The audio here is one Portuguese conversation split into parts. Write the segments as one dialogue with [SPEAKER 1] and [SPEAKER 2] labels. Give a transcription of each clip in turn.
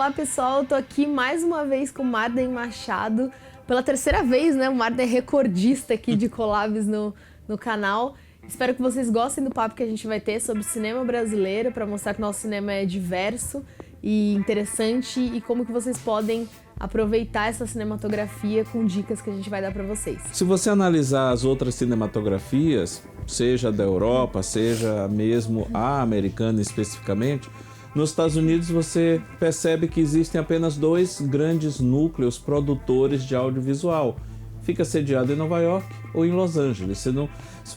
[SPEAKER 1] Olá pessoal, eu tô aqui mais uma vez com o Marden Machado, pela terceira vez, né? O Marden é recordista aqui de collabs no canal. Espero que vocês gostem do papo que a gente vai ter sobre cinema brasileiro, para mostrar que o nosso cinema é diverso e interessante e como que vocês podem aproveitar essa cinematografia com dicas que a gente vai dar para vocês.
[SPEAKER 2] Se você analisar as outras cinematografias, seja da Europa, seja mesmo a americana especificamente, nos Estados Unidos você percebe que existem apenas dois grandes núcleos produtores de audiovisual. Fica sediado em Nova York ou em Los Angeles. Você não,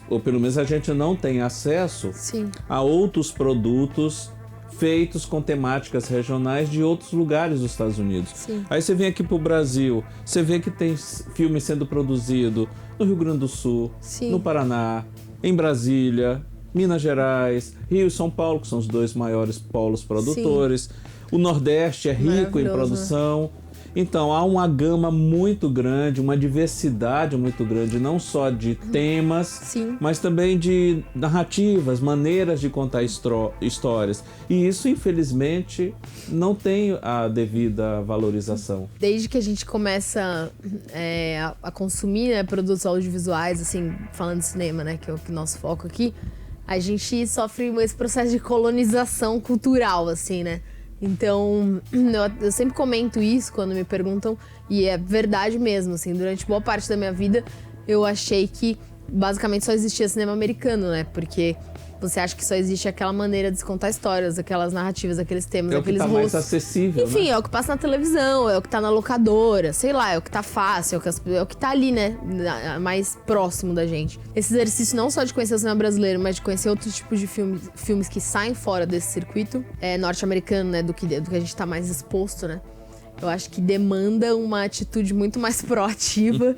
[SPEAKER 2] ou pelo menos a gente não tem acesso a outros produtos feitos com temáticas regionais de outros lugares dos Estados Unidos.
[SPEAKER 1] Sim.
[SPEAKER 2] Aí você vem aqui para o Brasil, você vê que tem filme sendo produzido no Rio Grande do Sul, no Paraná, em Brasília, Minas Gerais, Rio e São Paulo, que são os dois maiores polos produtores. O Nordeste é rico em produção. Então, há uma gama muito grande, uma diversidade muito grande, não só de temas, mas também de narrativas, maneiras de contar histórias. E isso, infelizmente, não tem a devida valorização.
[SPEAKER 1] Desde que a gente começa a consumir, né, produtos audiovisuais, assim, falando de cinema, né, que é o nosso foco aqui, a gente sofre esse processo de colonização cultural, assim, né? Então, eu sempre comento isso quando me perguntam, e é verdade mesmo, assim, durante boa parte da minha vida eu achei que basicamente só existia cinema americano, né? Porque você acha que só existe aquela maneira de se contar histórias, aquelas narrativas, aqueles temas, aqueles rostos.
[SPEAKER 2] É o que tá mais acessível,
[SPEAKER 1] enfim,
[SPEAKER 2] né?
[SPEAKER 1] É o que passa na televisão, é o que tá na locadora, sei lá, é o que tá fácil, é o que tá ali, né? Mais próximo da gente. Esse exercício não só de conhecer o cinema brasileiro, mas de conhecer outros tipos de filmes que saem fora desse circuito norte-americano, né? Do que a gente tá mais exposto, né? Eu acho que demanda uma atitude muito mais proativa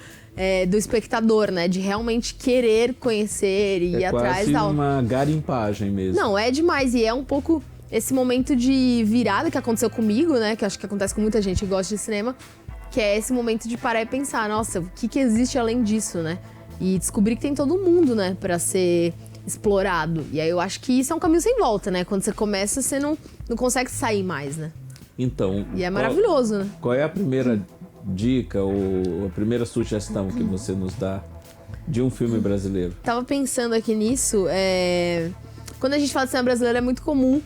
[SPEAKER 1] do espectador, né? De realmente querer conhecer e ir atrás e tal.
[SPEAKER 2] É quase uma garimpagem mesmo.
[SPEAKER 1] Não, é demais. E é um pouco esse momento de virada que aconteceu comigo, né? Que acho que acontece com muita gente que gosta de cinema. Que é esse momento de parar e pensar, nossa, o que existe além disso, né? E descobrir que tem todo mundo, né? Pra ser explorado. E aí eu acho que isso é um caminho sem volta, né? Quando você começa, você não consegue sair mais, né?
[SPEAKER 2] Então,
[SPEAKER 1] e é maravilhoso, né?
[SPEAKER 2] Qual é a primeira dica ou a primeira sugestão que você nos dá de um filme brasileiro?
[SPEAKER 1] Tava pensando aqui nisso, quando a gente fala de cinema brasileiro é muito comum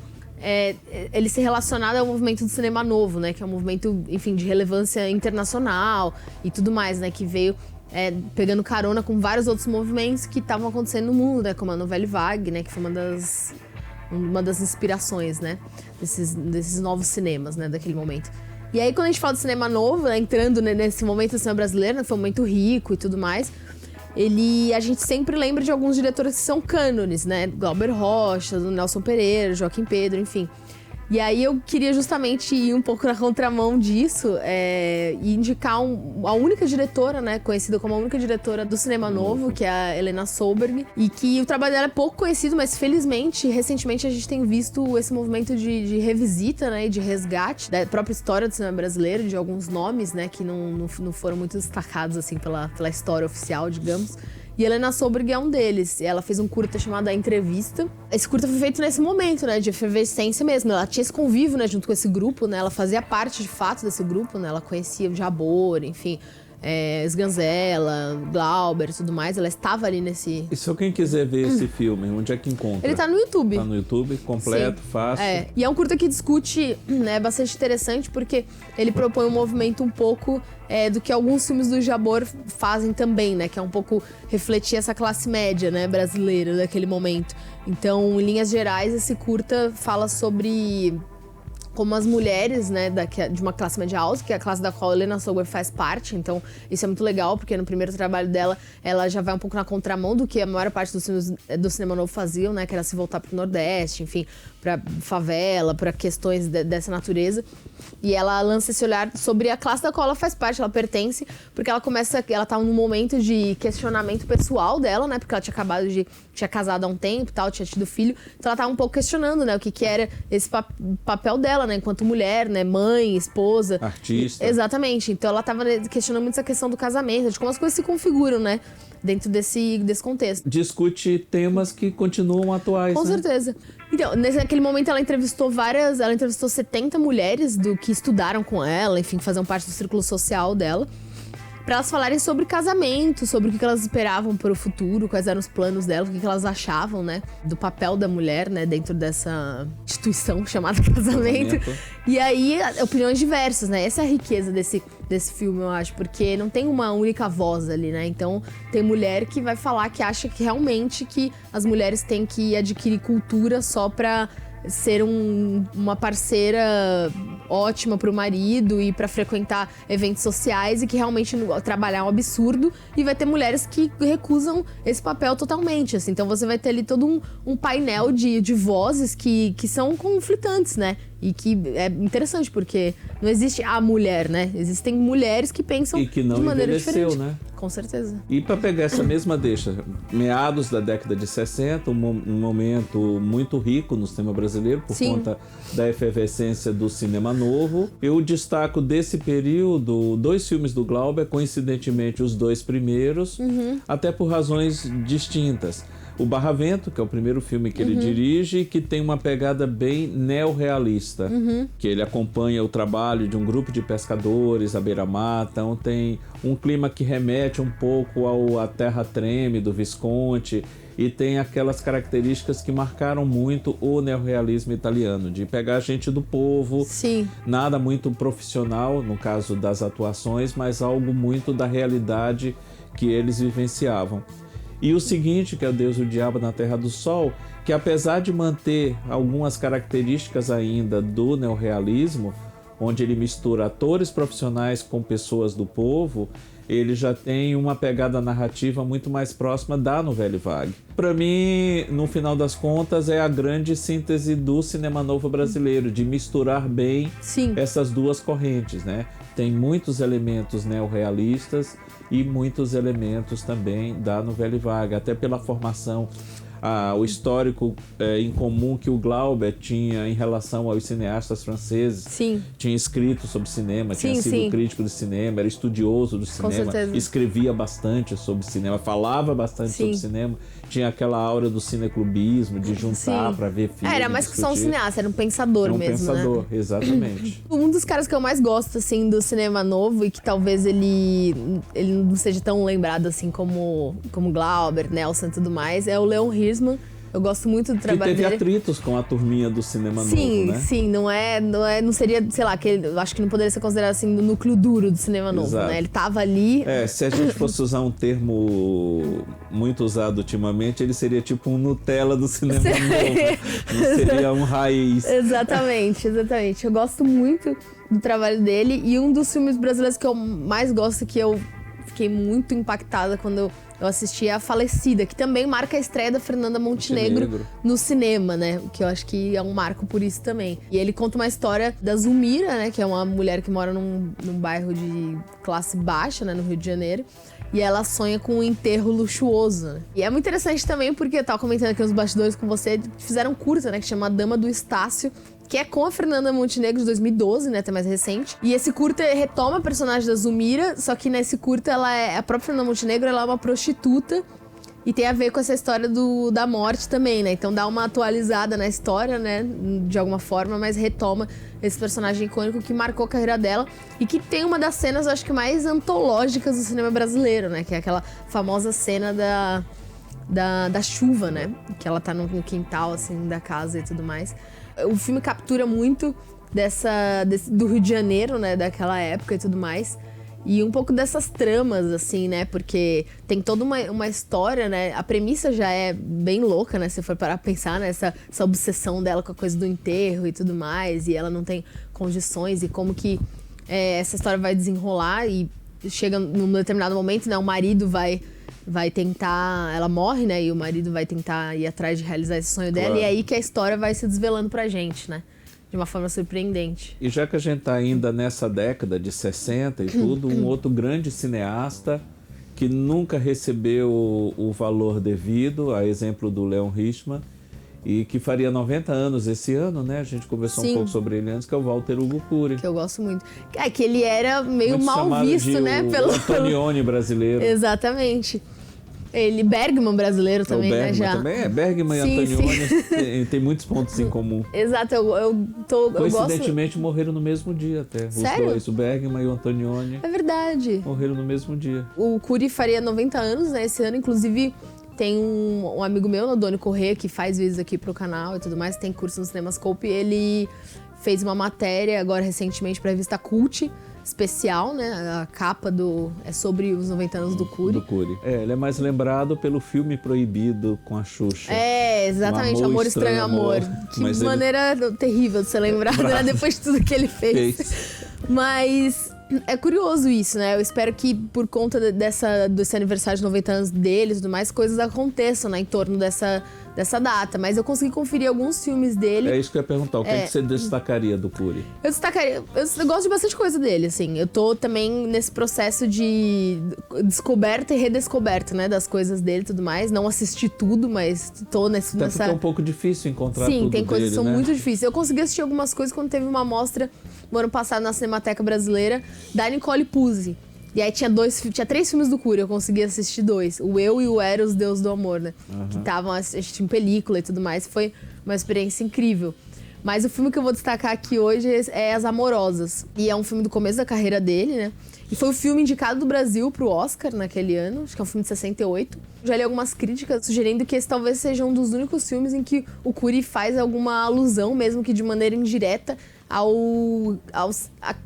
[SPEAKER 1] ele ser relacionado ao movimento do cinema novo, né? Que é um movimento, enfim, de relevância internacional e tudo mais, né? Que veio pegando carona com vários outros movimentos que estavam acontecendo no mundo, né? Como a Nouvelle Vague, né? Que foi uma das inspirações, né? Desses novos cinemas, né? Daquele momento. E aí, quando a gente fala de cinema novo, né, entrando nesse momento do cinema brasileiro, né, foi um momento rico e tudo mais, a gente sempre lembra de alguns diretores que são cânones, né? Glauber Rocha, do Nelson Pereira, Joaquim Pedro, enfim. E aí eu queria justamente ir um pouco na contramão disso e indicar a única diretora, né, conhecida como a única diretora do cinema novo, que é a Helena Solberg, e que o trabalho dela é pouco conhecido, mas felizmente, recentemente a gente tem visto esse movimento de revisita, né, e de resgate da própria história do cinema brasileiro, de alguns nomes, né, que não foram muito destacados, assim, pela história oficial, digamos. E Helena Solberg é um deles. Ela fez um curta chamado A Entrevista. Esse curta foi feito nesse momento, né, de efervescência mesmo. Ela tinha esse convívio, né, junto com esse grupo, né, ela fazia parte, de fato, desse grupo, né, ela conhecia o Jabor, enfim, Sganzella, Glauber e tudo mais. Ela estava ali nesse...
[SPEAKER 2] E se quem quiser ver esse filme, onde é que encontra?
[SPEAKER 1] Ele tá no YouTube.
[SPEAKER 2] Tá no YouTube, completo, fácil.
[SPEAKER 1] E é um curta que discute, né, bastante interessante, porque ele propõe um movimento um pouco do que alguns filmes do Jabor fazem também, né? Que é um pouco refletir essa classe média, né, brasileira daquele momento. Então, em linhas gerais, esse curta fala sobre como as mulheres, né, de uma classe média alta, que é a classe da qual a Helena Solberg faz parte. Então, isso é muito legal, porque no primeiro trabalho dela, ela já vai um pouco na contramão do que a maior parte dos filmes do cinema novo faziam, né, que era se voltar pro Nordeste, enfim, pra favela, pra questões dessa natureza. E ela lança esse olhar sobre a classe da qual ela faz parte, ela pertence, porque ela tá num momento de questionamento pessoal dela, né, porque ela tinha casado há um tempo e tal, tinha tido filho, então ela tava um pouco questionando, né, o que era esse papel dela, né, enquanto mulher, né, mãe, esposa.
[SPEAKER 2] Artista.
[SPEAKER 1] Exatamente, então ela tava questionando muito essa questão do casamento, de como as coisas se configuram, né, dentro desse contexto.
[SPEAKER 2] Discute temas que continuam atuais,
[SPEAKER 1] Com certeza. Então, naquele momento ela entrevistou 70 mulheres que estudaram com ela, enfim, que faziam parte do círculo social dela, pra elas falarem sobre casamento, sobre o que elas esperavam para o futuro, quais eram os planos delas, o que elas achavam, né, do papel da mulher, né, dentro dessa instituição chamada casamento. E aí, opiniões diversas, né? Essa é a riqueza desse filme, eu acho, porque não tem uma única voz ali, né? Então, tem mulher que vai falar que acha que realmente que as mulheres têm que adquirir cultura só pra ser uma parceira ótima pro marido e pra frequentar eventos sociais e que realmente trabalhar é um absurdo, e vai ter mulheres que recusam esse papel totalmente, assim. Então você vai ter ali todo um painel de vozes que são conflitantes, né? E que é interessante, porque não existe a mulher, né? Existem mulheres que pensam
[SPEAKER 2] e que não
[SPEAKER 1] de maneira
[SPEAKER 2] envelheceu,
[SPEAKER 1] diferente.
[SPEAKER 2] né?
[SPEAKER 1] Com certeza.
[SPEAKER 2] E para pegar essa mesma deixa, meados da década de 60, um momento muito rico no cinema brasileiro, por conta da efervescência do cinema novo. Eu destaco desse período 2 filmes do Glauber, coincidentemente os 2 primeiros, até por razões distintas. O Barravento, que é o primeiro filme que ele dirige, que tem uma pegada bem neorrealista, que ele acompanha o trabalho de um grupo de pescadores à beira-mar, então tem um clima que remete um pouco à Terra Treme, do Visconti, e tem aquelas características que marcaram muito o neorrealismo italiano, de pegar gente do povo, nada muito profissional, no caso das atuações, mas algo muito da realidade que eles vivenciavam. E o seguinte, que é o Deus e o Diabo na Terra do Sol, que apesar de manter algumas características ainda do neorrealismo, onde ele mistura atores profissionais com pessoas do povo, ele já tem uma pegada narrativa muito mais próxima da Nouvelle Vague. Para mim, no final das contas, é a grande síntese do cinema novo brasileiro, de misturar bem essas duas correntes, né? Tem muitos elementos neorrealistas e muitos elementos também da Nouvelle Vague, até pela formação, o histórico em comum que o Glauber tinha em relação aos cineastas franceses. Tinha escrito sobre cinema, tinha sido crítico de cinema, era estudioso do cinema, escrevia bastante sobre cinema, falava bastante sobre cinema, tinha aquela aura do cineclubismo, de juntar para ver filmes.
[SPEAKER 1] Era mais que só um cineasta, era um pensador mesmo,
[SPEAKER 2] pensador,
[SPEAKER 1] né?
[SPEAKER 2] Exatamente.
[SPEAKER 1] Um dos caras que eu mais gosto, assim, do cinema novo, e que talvez ele não seja tão lembrado, assim, como Glauber, Nelson e tudo mais, é o Leon Hirschman. Eu gosto muito do trabalho dele.
[SPEAKER 2] Que teve atritos com a turminha do cinema novo, né?
[SPEAKER 1] Sim, não seria, sei lá, eu acho que não poderia ser considerado assim no núcleo duro do cinema novo, né? Ele tava ali.
[SPEAKER 2] Se a gente fosse usar um termo muito usado ultimamente, ele seria tipo um Nutella do cinema novo. Não seria um raiz.
[SPEAKER 1] Exatamente. Eu gosto muito do trabalho dele, e um dos filmes brasileiros que eu mais gosto, que eu fiquei muito impactada quando eu assisti, A Falecida, que também marca a estreia da Fernanda Montenegro no cinema, né? Que eu acho que é um marco por isso também. E ele conta uma história da Zulmira, né? Que é uma mulher que mora num bairro de classe baixa, né? No Rio de Janeiro. E ela sonha com um enterro luxuoso, né? E é muito interessante também porque eu tava comentando aqui nos bastidores com você, fizeram um curta, né? Que chama Dama do Estácio, que é com a Fernanda Montenegro de 2012, né? Até mais recente. E esse curta retoma a personagem da Zulmira, só que nesse curta a própria Fernanda Montenegro, ela é uma prostituta. E tem a ver com essa história da morte também, né? Então dá uma atualizada na história, né? De alguma forma, mas retoma esse personagem icônico que marcou a carreira dela. E que tem uma das cenas, eu acho que mais antológicas do cinema brasileiro, né? Que é aquela famosa cena da chuva, né? Que ela tá no quintal, assim, da casa e tudo mais. O filme captura muito do Rio de Janeiro, né? Daquela época e tudo mais. E um pouco dessas tramas, assim, né? Porque tem toda uma história, né? A premissa já é bem louca, né? Se for parar pra pensar, né? Essa obsessão dela com a coisa do enterro e tudo mais. E ela não tem condições. E como que essa história vai desenrolar. E chega num determinado momento, né? O marido vai tentar... Ela morre, né? E o marido vai tentar ir atrás de realizar esse sonho dela. E é aí que a história vai se desvelando pra gente, né? De uma forma surpreendente.
[SPEAKER 2] E já que a gente está ainda nessa década de 60 e tudo, um outro grande cineasta que nunca recebeu o valor devido, a exemplo do Leon Hirschman, e que faria 90 anos esse ano, né? A gente conversou um pouco sobre ele antes, que é o Walter Hugo Cury.
[SPEAKER 1] Que eu gosto muito. Que ele era meio
[SPEAKER 2] muito
[SPEAKER 1] mal visto, né?
[SPEAKER 2] Pelo Antonioni brasileiro.
[SPEAKER 1] Exatamente. Bergman brasileiro também,
[SPEAKER 2] Bergman,
[SPEAKER 1] né? Já.
[SPEAKER 2] Também é. Bergman e Antonioni tem muitos pontos em comum.
[SPEAKER 1] Exato, eu
[SPEAKER 2] Coincidentemente morreram no mesmo dia até.
[SPEAKER 1] Sério?
[SPEAKER 2] Os dois, o Bergman e o Antonioni.
[SPEAKER 1] É verdade.
[SPEAKER 2] Morreram no mesmo dia.
[SPEAKER 1] O Curi faria 90 anos, né, esse ano. Inclusive, tem um amigo meu, o Doni Corrêa, que faz vídeos aqui pro canal e tudo mais, tem curso no Cinemascope. Ele fez uma matéria agora recentemente pra revista Cult, especial, né? A capa é sobre os 90 anos do Curi.
[SPEAKER 2] Do Curi. Ele é mais lembrado pelo filme Proibido com a Xuxa.
[SPEAKER 1] Exatamente, Amor Estranho Amor. Que maneira terrível de ser lembrado, né? Depois de tudo que ele fez. Mas é curioso isso, né? Eu espero que por conta desse aniversário de 90 anos dele e tudo mais, coisas aconteçam, né, em torno dessa data. Mas eu consegui conferir alguns filmes dele.
[SPEAKER 2] É isso que eu ia perguntar. O que você destacaria do Curi?
[SPEAKER 1] Eu destacaria... Eu gosto de bastante coisa dele, assim. Eu tô também nesse processo de descoberta e redescoberta, né, das coisas dele e tudo mais. Não assisti tudo, mas tô nessa...
[SPEAKER 2] Porque é um pouco difícil encontrar tudo dele,
[SPEAKER 1] tem coisas que são
[SPEAKER 2] né?
[SPEAKER 1] muito difíceis. Eu consegui assistir algumas coisas quando teve uma mostra no ano passado na Cinemateca Brasileira da Nicole Puzzi. E aí tinha 3 filmes do Curi, eu consegui assistir 2. O Eu e o Eros, Deus do Amor, né? Que estavam assistindo película e tudo mais. Foi uma experiência incrível. Mas o filme que eu vou destacar aqui hoje é As Amorosas. E é um filme do começo da carreira dele, né? E foi o filme indicado do Brasil pro Oscar naquele ano. Acho que é um filme de 68. Já li algumas críticas sugerindo que esse talvez seja um dos únicos filmes em que o Curi faz alguma alusão, mesmo que de maneira indireta, ao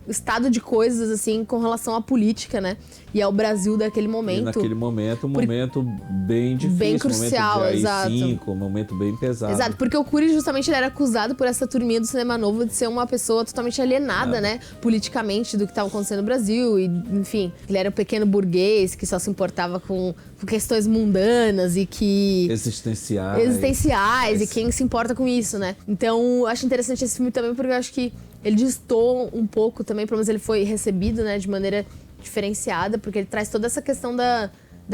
[SPEAKER 1] estado de coisas, assim, com relação à política, né? E ao Brasil daquele momento.
[SPEAKER 2] E naquele momento, momento bem difícil.
[SPEAKER 1] Bem crucial,
[SPEAKER 2] momento de
[SPEAKER 1] exato.
[SPEAKER 2] AI-5, momento bem pesado.
[SPEAKER 1] Exato, porque o Curi justamente ele era acusado por essa turminha do cinema novo de ser uma pessoa totalmente alienada, né? Politicamente do que estava acontecendo no Brasil. E, enfim, ele era um pequeno burguês que só se importava com questões mundanas e que... Existenciais, e quem se importa com isso, né? Então, eu acho interessante esse filme também porque eu acho que ele distou um pouco também, pelo menos ele foi recebido, né, de maneira diferenciada, porque ele traz toda essa questão da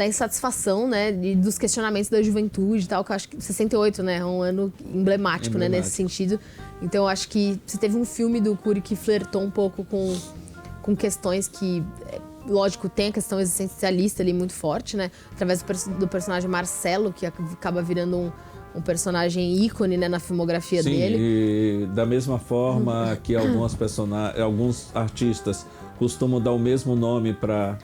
[SPEAKER 1] insatisfação, né, e dos questionamentos da juventude e tal, que eu acho que 68, né, é um ano emblemático, né, nesse sentido. Então eu acho que se teve um filme do Curi que flertou um pouco com questões que, lógico, tem a questão existencialista ali muito forte, né, através do personagem Marcelo, que acaba virando um personagem ícone, né, na filmografia dele.
[SPEAKER 2] E da mesma forma que alguns artistas costumam dar o mesmo nome para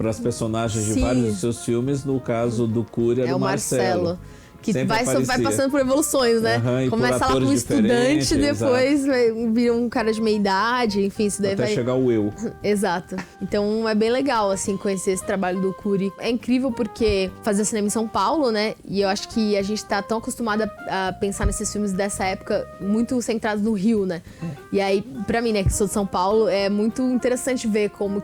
[SPEAKER 2] as personagens de vários dos seus filmes, no caso do Curi é o Marcelo. Que vai passando por evoluções, né? Começa lá como estudante, depois vira um cara de meia idade, enfim, isso daí até chegar o eu.
[SPEAKER 1] Exato. Então é bem legal, assim, conhecer esse trabalho do Curi. É incrível porque fazer cinema em São Paulo, né? E eu acho que a gente tá tão acostumado a pensar nesses filmes dessa época muito centrados no Rio, né? E aí, pra mim, né, que sou de São Paulo, é muito interessante ver como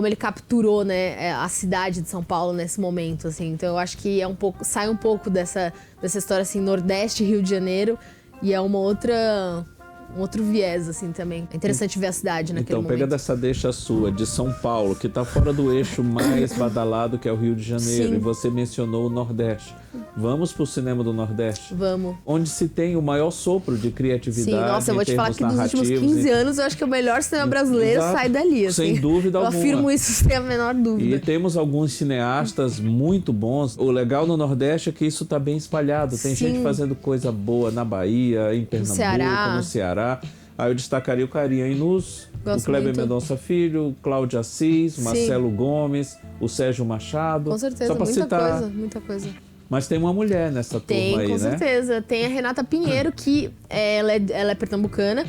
[SPEAKER 1] ele capturou, né, a cidade de São Paulo nesse momento, assim. Então eu acho que sai um pouco dessa história, assim, Nordeste, Rio de Janeiro, e é um outro viés, assim, também. É interessante ver a cidade naquele momento.
[SPEAKER 2] Então, pegando essa deixa sua de São Paulo, que tá fora do eixo mais badalado, que é o Rio de Janeiro, e você mencionou o Nordeste. Vamos pro cinema do Nordeste?
[SPEAKER 1] Vamos.
[SPEAKER 2] Onde se tem o maior sopro de criatividade.
[SPEAKER 1] Sim, nossa, eu vou te falar que dos últimos 15 anos, eu acho que o melhor cinema brasileiro sai dali, assim.
[SPEAKER 2] Sem dúvida alguma.
[SPEAKER 1] Eu afirmo isso sem a menor dúvida.
[SPEAKER 2] E temos alguns cineastas muito bons. O legal no Nordeste é que isso tá bem espalhado. Tem gente fazendo coisa boa na Bahia, em Pernambuco, no Ceará. Aí eu destacaria o Carinha Inus, o Kleber Mendonça Filho, Cláudio Assis, Marcelo Gomes, o Sérgio Machado.
[SPEAKER 1] Com certeza,
[SPEAKER 2] só pra citar.
[SPEAKER 1] muita coisa.
[SPEAKER 2] Mas tem uma mulher nessa turma aí, né?
[SPEAKER 1] Tem, com certeza. Tem a Renata Pinheiro, que ela é pernambucana.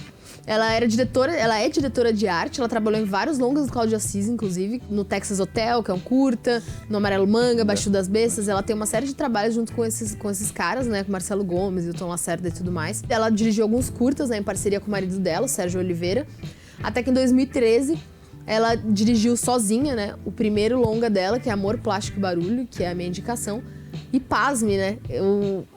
[SPEAKER 1] Ela é diretora de arte, ela trabalhou em vários longas do Cláudio Assis, inclusive, no Texas Hotel, que é um curta, no Amarelo Manga, Baixo das Bestas. Ela tem uma série de trabalhos junto com esses caras, né, com Marcelo Gomes e o Tom Lacerda e tudo mais. Ela dirigiu alguns curtas, né, em parceria com o marido dela, o Sérgio Oliveira. Até que em 2013, ela dirigiu sozinha, né, o primeiro longa dela, que é Amor, Plástico e Barulho, que é a minha indicação. E pasme, né?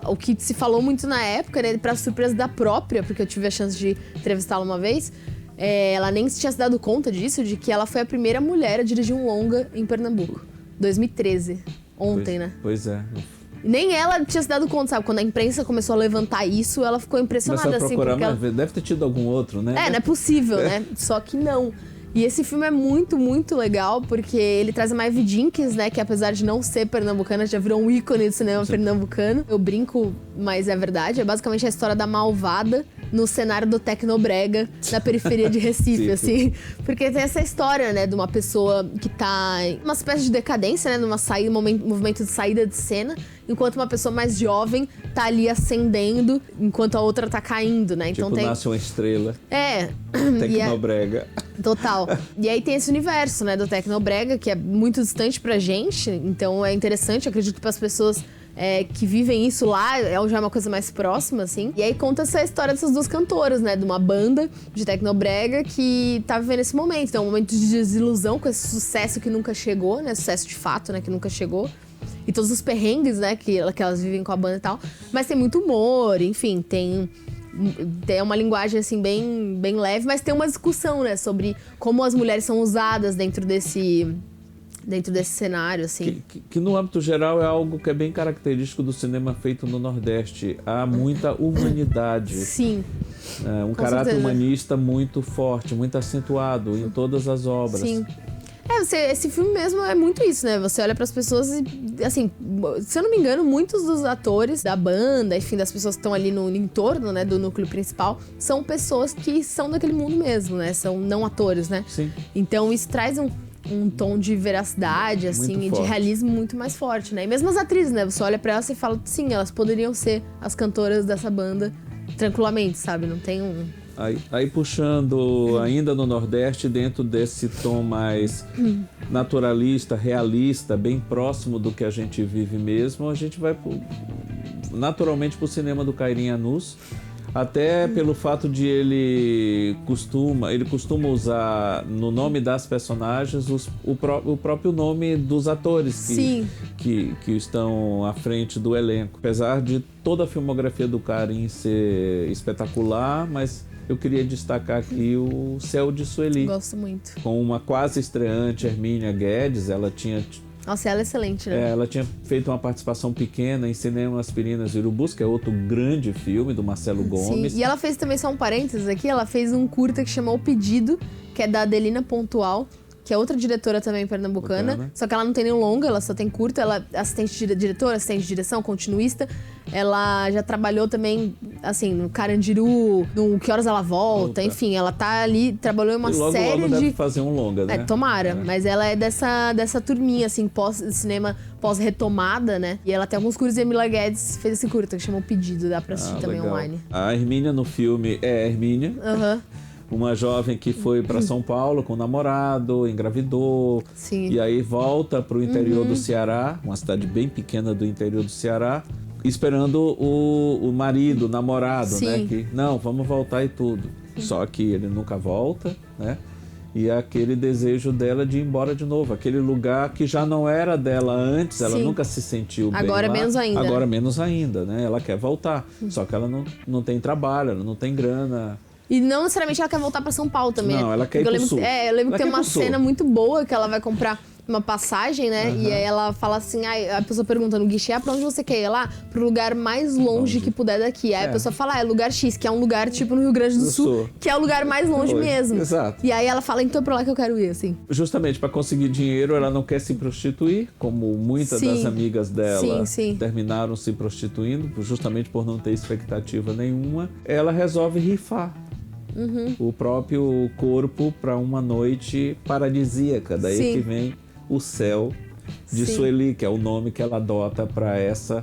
[SPEAKER 1] O que se falou muito na época, né? Pra surpresa da própria, porque eu tive a chance de entrevistá-la uma vez, ela nem tinha se dado conta disso, de que ela foi a primeira mulher a dirigir um longa em Pernambuco. 2013. Ontem, né?
[SPEAKER 2] Pois é.
[SPEAKER 1] Nem ela tinha se dado conta, sabe? Quando a imprensa começou a levantar isso, ela ficou impressionada,
[SPEAKER 2] assim.
[SPEAKER 1] Porque
[SPEAKER 2] Deve ter tido algum outro, né?
[SPEAKER 1] não é possível, né? Só que não. E esse filme é muito, muito legal, porque ele traz a Maeve Dinkins, né? Que apesar de não ser pernambucana, já virou um ícone do cinema pernambucano. Eu brinco, mas é verdade. É basicamente a história da malvada no cenário do Tecnobrega, na periferia de Recife, assim. Porque tem essa história, né? De uma pessoa que tá em uma espécie de decadência, né? Numa saída, movimento de saída de cena. Enquanto uma pessoa mais jovem tá ali ascendendo, enquanto a outra tá caindo, né? Então
[SPEAKER 2] tipo, nasce uma estrela. Tecnobrega.
[SPEAKER 1] Total. E aí tem esse universo, né, do Tecnobrega, que é muito distante pra gente. Então é interessante, acredito que para as pessoas que vivem isso lá, já é uma coisa mais próxima, assim. E aí conta essa história dessas duas cantoras, né, de uma banda de Tecnobrega que tá vivendo esse momento. Então, um momento de desilusão com esse sucesso que nunca chegou, né, sucesso de fato, né, que nunca chegou. E todos os perrengues, né, que elas vivem com a banda e tal. Mas tem muito humor, enfim, tem uma linguagem, assim, bem leve, mas tem uma discussão, né, sobre como as mulheres são usadas dentro desse cenário, assim.
[SPEAKER 2] Que no âmbito geral é algo que é bem característico do cinema feito no Nordeste. Há muita humanidade.
[SPEAKER 1] Sim.
[SPEAKER 2] Um caráter humanista muito forte, muito acentuado em todas as obras.
[SPEAKER 1] Sim. Esse filme mesmo é muito isso, né? Você olha pras pessoas e, assim, se eu não me engano, muitos dos atores da banda, enfim, das pessoas que estão ali no entorno, né, do núcleo principal, são pessoas que são daquele mundo mesmo, né? São não atores, né?
[SPEAKER 2] Sim.
[SPEAKER 1] Então isso traz um tom de veracidade, assim, e de realismo muito mais forte, né? E mesmo as atrizes, né? Você olha pra elas e fala, sim, elas poderiam ser as cantoras dessa banda tranquilamente, sabe? Não tem
[SPEAKER 2] Aí puxando ainda no Nordeste, dentro desse tom mais naturalista, realista, bem próximo do que a gente vive mesmo, a gente vai naturalmente pro cinema do Cairim Anus, até pelo fato de ele costuma usar no nome das personagens o próprio nome dos atores que estão à frente do elenco. Apesar de toda a filmografia do Cairim ser espetacular, mas eu queria destacar aqui o Céu de Sueli.
[SPEAKER 1] Gosto muito.
[SPEAKER 2] Com uma quase estreante, Hermínia Guedes, ela tinha...
[SPEAKER 1] Nossa, ela é excelente, né?
[SPEAKER 2] Ela tinha feito uma participação pequena em Cinema Aspirinas e Urubus, que é outro grande filme do Marcelo Gomes.
[SPEAKER 1] Sim, e ela fez também, só um parênteses aqui, ela fez um curta que chamou O Pedido, que é da Adelina Pontual, que é outra diretora também pernambucana, só que ela não tem nenhum longa, ela só tem curta, ela é assistente de diretora, assistente de direção, continuista. Ela já trabalhou também, assim, no Carandiru, no Que Horas Ela Volta, enfim, ela tá ali, trabalhou em uma série
[SPEAKER 2] logo deve fazer um longa, né?
[SPEAKER 1] Tomara, mas ela é dessa turminha, assim, cinema pós-retomada, né? E ela tem alguns cursos e a Emilia Guedes fez esse curta, que chamou Pedido, dá pra assistir também
[SPEAKER 2] legal.
[SPEAKER 1] online.
[SPEAKER 2] A Hermínia no filme é a Hermínia. Uma jovem que foi para São Paulo com o namorado, engravidou.
[SPEAKER 1] Sim.
[SPEAKER 2] E aí volta para o interior do Ceará, uma cidade bem pequena do interior do Ceará, esperando o marido, o namorado, né? Que, não, vamos voltar e tudo. Só que ele nunca volta, né? E aquele desejo dela de ir embora de novo. Aquele lugar que já não era dela antes, ela nunca se sentiu bem
[SPEAKER 1] Agora
[SPEAKER 2] lá.
[SPEAKER 1] menos ainda.
[SPEAKER 2] Agora menos ainda, né? Ela quer voltar. Só que ela não tem trabalho, ela não tem grana.
[SPEAKER 1] E não necessariamente ela quer voltar pra São Paulo também.
[SPEAKER 2] Não, ela quer ir pro sul.
[SPEAKER 1] Eu lembro que tem uma cena muito boa que ela vai comprar uma passagem, né? E aí ela fala assim, a pessoa pergunta no guichê, pra onde você quer ir lá? Pro lugar mais longe que puder daqui. Aí a pessoa fala, é lugar X, que é um lugar tipo no Rio Grande do Sul, que é o lugar mais longe mesmo.
[SPEAKER 2] Exato.
[SPEAKER 1] E aí ela fala, então é pra lá que eu quero ir, assim.
[SPEAKER 2] Justamente para conseguir dinheiro, ela não quer se prostituir, como muitas das amigas dela terminaram se prostituindo, justamente por não ter expectativa nenhuma. Ela resolve rifar o próprio corpo para uma noite paradisíaca. Daí que vem o Céu de Sueli, que é o nome que ela adota para essa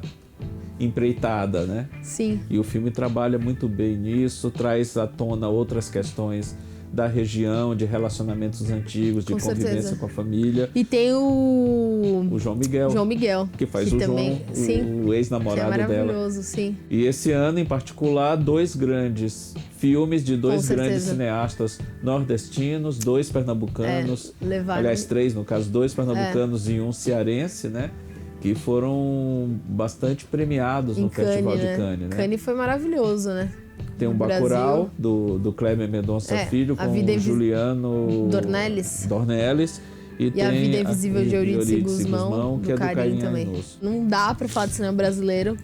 [SPEAKER 2] empreitada, né?
[SPEAKER 1] Sim.
[SPEAKER 2] E o filme trabalha muito bem nisso, traz à tona outras questões da região, de relacionamentos antigos, de convivência com a família.
[SPEAKER 1] E tem o
[SPEAKER 2] João Miguel.
[SPEAKER 1] João Miguel.
[SPEAKER 2] Que faz o
[SPEAKER 1] também,
[SPEAKER 2] João, o ex-namorado dela.
[SPEAKER 1] Que é maravilhoso, sim.
[SPEAKER 2] E esse ano, em particular, dois grandes filmes de dois grandes cineastas nordestinos, dois pernambucanos. Aliás, três, no caso, dois pernambucanos e um cearense, né? Que foram bastante premiados no Festival de Cannes, né?
[SPEAKER 1] Cannes foi maravilhoso, né?
[SPEAKER 2] Tem um Bacurau, do Kleber Mendonça Filho, com o Juliano Dornelles. E
[SPEAKER 1] A Vida Invisível de Eurídice Guzmão, que é do Cairim também. Não dá pra falar de cinema brasileiro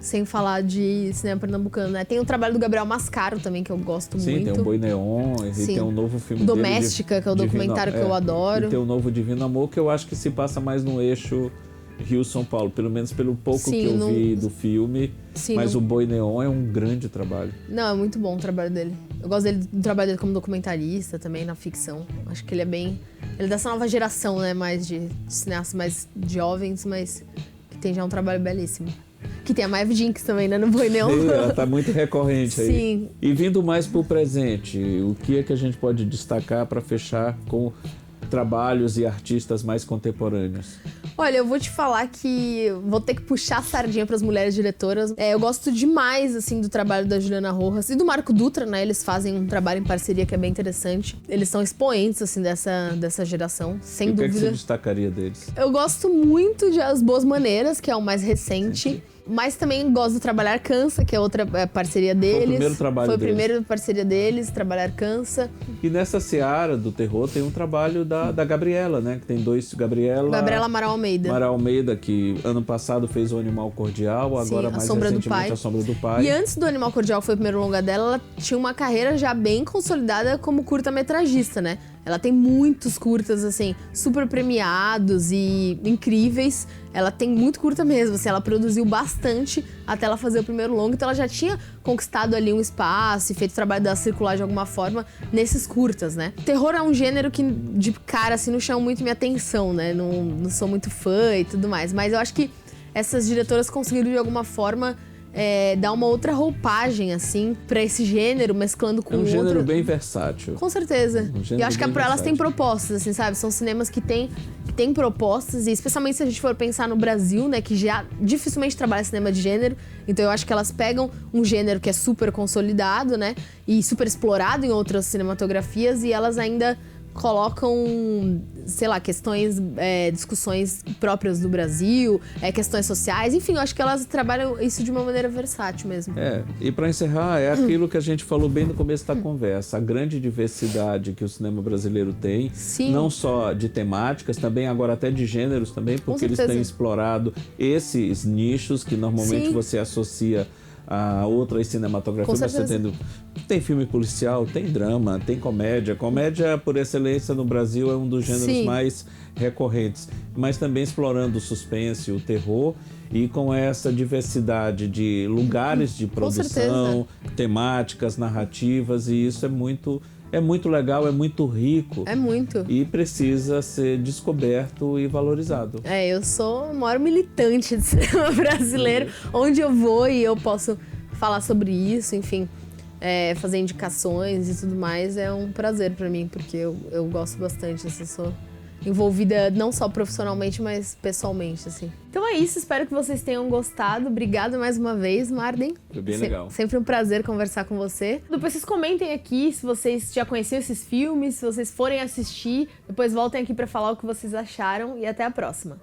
[SPEAKER 1] sem falar de cinema pernambucano, né? Tem o trabalho do Gabriel Mascaro também, que eu gosto muito.
[SPEAKER 2] Sim, tem o Boi Neon, e tem um novo filme
[SPEAKER 1] Doméstica,
[SPEAKER 2] dele,
[SPEAKER 1] que é o documentário que eu adoro.
[SPEAKER 2] E tem o novo Divino Amor, que eu acho que se passa mais no eixo Rio-São Paulo, pelo menos pelo pouco que eu vi do filme. Sim, mas o Boi Neon é um grande trabalho.
[SPEAKER 1] Não, é muito bom o trabalho dele. Eu gosto do trabalho dele como documentarista também, na ficção. Acho que ele é bem... Ele é dessa nova geração, né? Mais de cineastas mais jovens, mas que tem já um trabalho belíssimo. Que tem a Maeve Jinx também, né? No Boi Neon.
[SPEAKER 2] Sim, ela tá muito recorrente aí.
[SPEAKER 1] Sim.
[SPEAKER 2] E vindo mais pro presente, o que é que a gente pode destacar para fechar com trabalhos e artistas mais contemporâneos?
[SPEAKER 1] Olha, eu vou te falar que vou ter que puxar a sardinha para as mulheres diretoras. Eu gosto demais, assim, do trabalho da Juliana Rojas e do Marco Dutra, né? Eles fazem um trabalho em parceria que é bem interessante. Eles são expoentes, assim, dessa geração, sem dúvida.
[SPEAKER 2] O que é que você destacaria deles?
[SPEAKER 1] Eu gosto muito de As Boas Maneiras, que é o mais recente. Mas também gosto do Trabalhar Cansa, que é outra parceria deles. Foi o primeiro trabalho deles. Foi a primeira parceria deles, Trabalhar Cansa.
[SPEAKER 2] E nessa seara do terror tem um trabalho da Gabriela, né? Que tem dois... Gabriela
[SPEAKER 1] Amaral Almeida.
[SPEAKER 2] Amaral Almeida, que ano passado fez o Animal Cordial, agora mais recentemente A Sombra do Pai.
[SPEAKER 1] E antes do Animal Cordial, que foi o primeiro longa dela, ela tinha uma carreira já bem consolidada como curta-metragista, né? Ela tem muitos curtas, assim, super premiados e incríveis. Ela tem muito curta mesmo, assim, ela produziu bastante até ela fazer o primeiro longa. Então ela já tinha conquistado ali um espaço e feito o trabalho dela circular de alguma forma nesses curtas, né? Terror é um gênero que, de cara, assim, não chama muito minha atenção, né? Não sou muito fã e tudo mais. Mas eu acho que essas diretoras conseguiram, de alguma forma... dar uma outra roupagem, assim, pra esse gênero, mesclando com
[SPEAKER 2] outro. É um gênero
[SPEAKER 1] outro...
[SPEAKER 2] bem versátil.
[SPEAKER 1] Com certeza. E eu acho que elas têm propostas, assim, sabe? São cinemas que têm propostas, e especialmente se a gente for pensar no Brasil, né, que já dificilmente trabalha cinema de gênero. Então eu acho que elas pegam um gênero que é super consolidado, né, e super explorado em outras cinematografias, e elas ainda colocam, sei lá, questões, discussões próprias do Brasil, questões sociais, enfim, eu acho que elas trabalham isso de uma maneira versátil mesmo.
[SPEAKER 2] E para encerrar, é aquilo que a gente falou bem no começo da conversa, a grande diversidade que o cinema brasileiro tem,
[SPEAKER 1] Sim.
[SPEAKER 2] Não só de temáticas, também agora até de gêneros também, porque eles têm explorado esses nichos que normalmente Sim. você associa a outras cinematografias, mas você tem filme policial, tem drama, tem comédia. Comédia, por excelência, no Brasil é um dos gêneros Sim. mais recorrentes, mas também explorando o suspense, o terror, e com essa diversidade de lugares de produção, temáticas, narrativas, e isso é muito legal, é muito rico.
[SPEAKER 1] É muito.
[SPEAKER 2] E precisa ser descoberto e valorizado.
[SPEAKER 1] Eu sou o maior militante de cinema brasileiro. Onde eu vou e eu posso falar sobre isso, enfim, fazer indicações e tudo mais, é um prazer pra mim, porque eu gosto bastante, assim, sou envolvida não só profissionalmente, mas pessoalmente, assim. Então é isso, espero que vocês tenham gostado. Obrigada mais uma vez, Marden.
[SPEAKER 2] Foi bem legal.
[SPEAKER 1] Sempre um prazer conversar com você. Depois vocês comentem aqui se vocês já conheciam esses filmes, se vocês forem assistir. Depois voltem aqui pra falar o que vocês acharam e até a próxima.